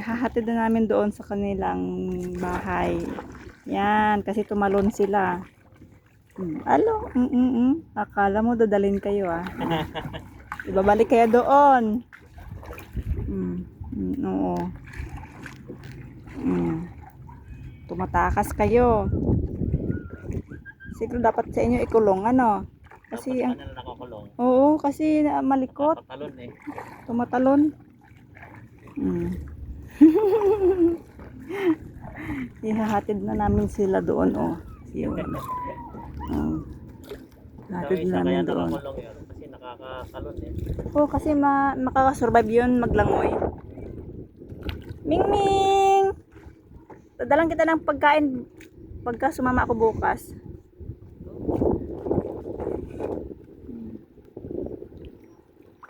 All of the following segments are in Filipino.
Ihahatid na namin doon sa kanilang bahay. Yan, kasi tumalon sila. Alo, akala mo dadalhin kayo ah. Ibabalik kayo doon. Oo. Tumatakas kayo. Siguro dapat sa inyo ikulong ano. Kasi ang nakakulong. Oo, kasi malikot. Tumatalon eh. Tumatalon. Ihahatid na namin sila doon oh. Yun. Hatid na namin doon. Yun, kasi nakakatalon eh. Oh, kasi makakasurvive yun maglangoy. Ming! Dadalang kita ng pagkain pagka sumama ako bukas.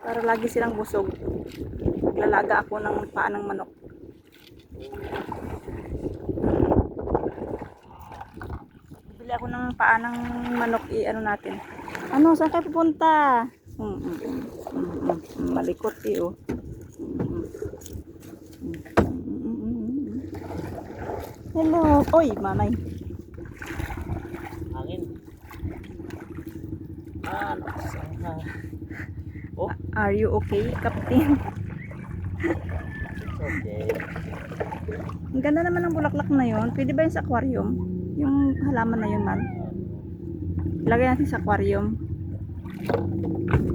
Para lagi silang busog. Lalaga ako ng paa ng manok. Bili ako ng paa ng manok ano natin. Ano, saan kayo pupunta? Malikot eh oh. Hello. Oy, manay. Hangin. Oh. Are you okay, Captain? Okay. Ang ganda naman ng bulaklak na yun. Pwede ba yun sa aquarium? Yung halaman na yun, man. Ilagay natin sa aquarium.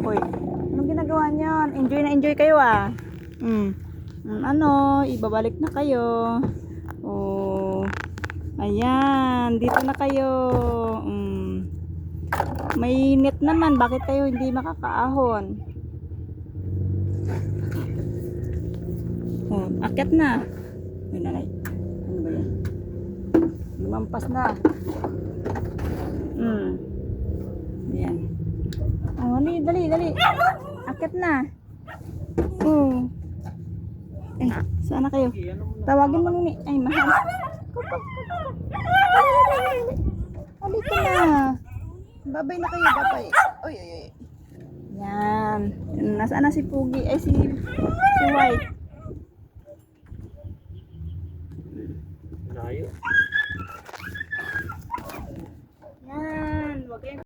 Oy, anong ginagawa niyan? Enjoy na enjoy kayo ah. Ano, ibabalik na kayo. Oh. Ayan, dito na kayo. May net naman, bakit kayo hindi makakaahon? Oh, akyat na. Ay, nanay. Ano ba yan? Lumampas na. Ayan. Oh, dali. Akyat na. Oh. Eh, saan na kayo? Tawagin mo nini. Ay, mahal. Halika na. Babay na kayo, babay. Oy. Yan. Nasaan na si Pugi? Ay, si White.